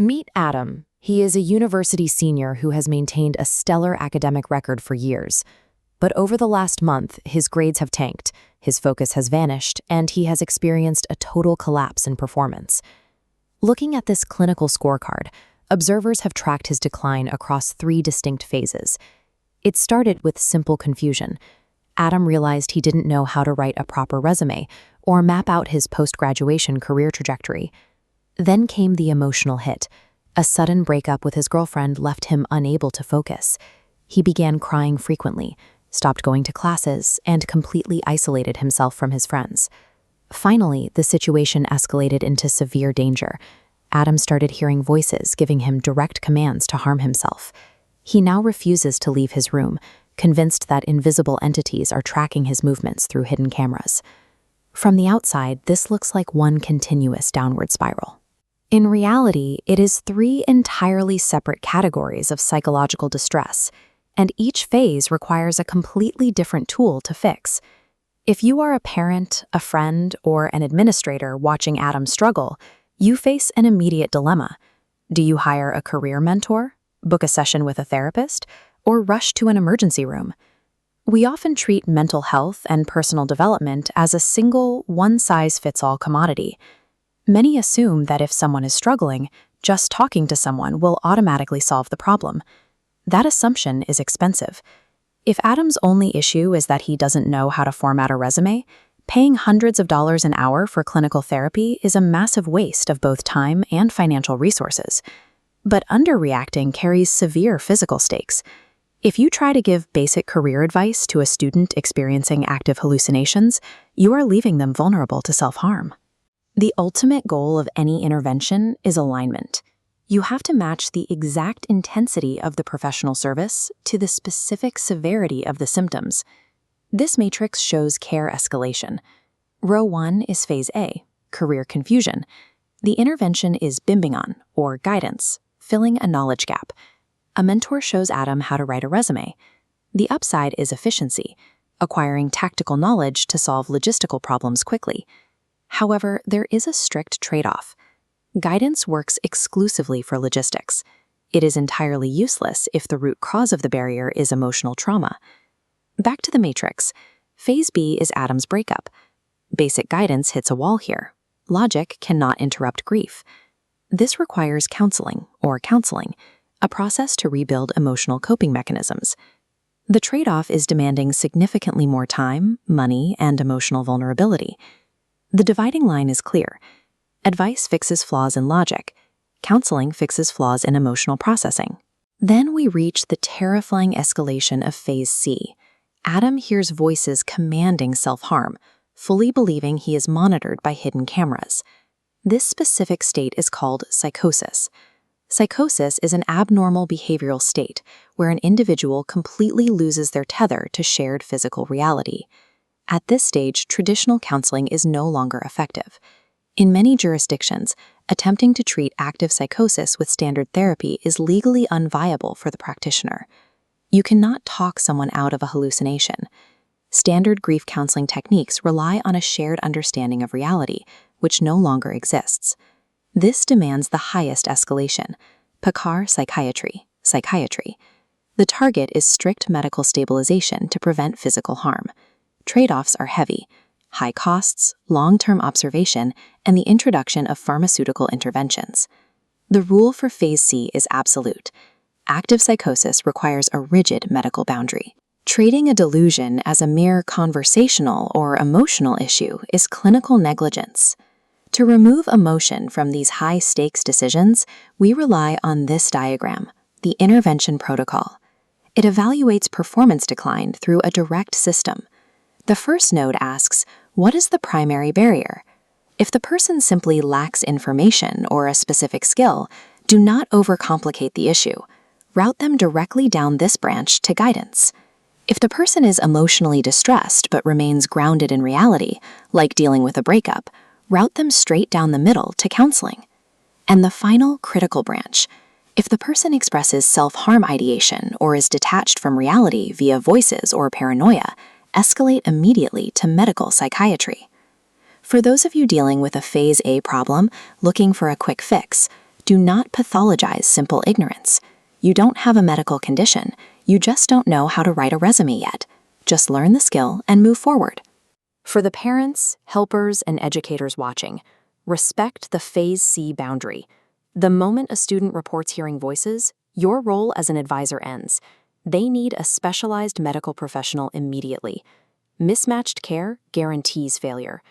Meet Adam. He is a university senior who has maintained a stellar academic record for years. But over the last month, his grades have tanked, his focus has vanished, and he has experienced a total collapse in performance. Looking at this clinical scorecard, observers have tracked his decline across 3 distinct phases. It started with simple confusion. Adam realized he didn't know how to write a proper resume or map out his post-graduation career trajectory. Then came the emotional hit. A sudden breakup with his girlfriend left him unable to focus. He began crying frequently, stopped going to classes, and completely isolated himself from his friends. Finally, the situation escalated into severe danger. Adam started hearing voices giving him direct commands to harm himself. He now refuses to leave his room, convinced that invisible entities are tracking his movements through hidden cameras. From the outside, this looks like one continuous downward spiral. In reality, it is 3 entirely separate categories of psychological distress, and each phase requires a completely different tool to fix. If you are a parent, a friend, or an administrator watching Adam struggle, you face an immediate dilemma. Do you hire a career mentor, book a session with a therapist, or rush to an emergency room? We often treat mental health and personal development as a single, one-size-fits-all commodity. Many assume that if someone is struggling, just talking to someone will automatically solve the problem. That assumption is expensive. If Adam's only issue is that he doesn't know how to format a resume, paying hundreds of dollars an hour for clinical therapy is a massive waste of both time and financial resources. But underreacting carries severe physical stakes. If you try to give basic career advice to a student experiencing active hallucinations, you are leaving them vulnerable to self-harm. The ultimate goal of any intervention is alignment. You have to match the exact intensity of the professional service to the specific severity of the symptoms. This matrix shows care escalation. Row 1 is Phase A, career confusion. The intervention is bimbingan, or guidance, filling a knowledge gap. A mentor shows Adam how to write a resume. The upside is efficiency, acquiring tactical knowledge to solve logistical problems quickly. However, there is a strict trade-off. Guidance works exclusively for logistics. It is entirely useless if the root cause of the barrier is emotional trauma. Back to the matrix. Phase B is Adam's breakup. Basic guidance hits a wall here. Logic cannot interrupt grief. This requires counseling, a process to rebuild emotional coping mechanisms. The trade-off is demanding significantly more time, money, and emotional vulnerability. The dividing line is clear. Advice fixes flaws in logic. Counseling fixes flaws in emotional processing. Then we reach the terrifying escalation of Phase C. Adam hears voices commanding self-harm, fully believing he is monitored by hidden cameras. This specific state is called psychosis. Psychosis is an abnormal behavioral state where an individual completely loses their tether to shared physical reality. At this stage, traditional counseling is no longer effective. In many jurisdictions, attempting to treat active psychosis with standard therapy is legally unviable for the practitioner. You cannot talk someone out of a hallucination. Standard grief counseling techniques rely on a shared understanding of reality, which no longer exists. This demands the highest escalation, Pakar psychiatry. The target is strict medical stabilization to prevent physical harm. Trade-offs are heavy: high costs, long-term observation, and the introduction of pharmaceutical interventions. The rule for Phase C is absolute. Active psychosis requires a rigid medical boundary. Treating a delusion as a mere conversational or emotional issue is clinical negligence. To remove emotion from these high-stakes decisions, we rely on this diagram, the intervention protocol. It evaluates performance decline through a direct system. The first node asks, what is the primary barrier? If the person simply lacks information or a specific skill, do not overcomplicate the issue. Route them directly down this branch to guidance. If the person is emotionally distressed but remains grounded in reality, like dealing with a breakup, route them straight down the middle to counseling. And the final critical branch. If the person expresses self-harm ideation or is detached from reality via voices or paranoia, escalate immediately to medical psychiatry. For those of you dealing with a Phase A problem, looking for a quick fix, Do not pathologize simple ignorance. You don't have a medical condition. You just don't know how to write a resume yet. Just learn the skill and move forward. For the parents, helpers, and educators watching, respect the Phase C boundary. The moment a student reports hearing voices, your role as an advisor ends. They need a specialized medical professional immediately. Mismatched care guarantees failure.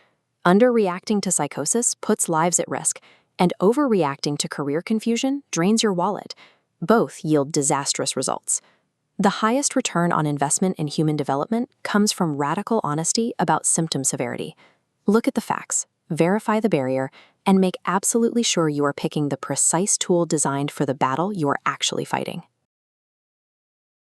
Underreacting to psychosis puts lives at risk, and overreacting to career confusion drains your wallet. Both yield disastrous results. The highest return on investment in human development comes from radical honesty about symptom severity. Look at the facts, verify the barrier, and make absolutely sure you are picking the precise tool designed for the battle you are actually fighting.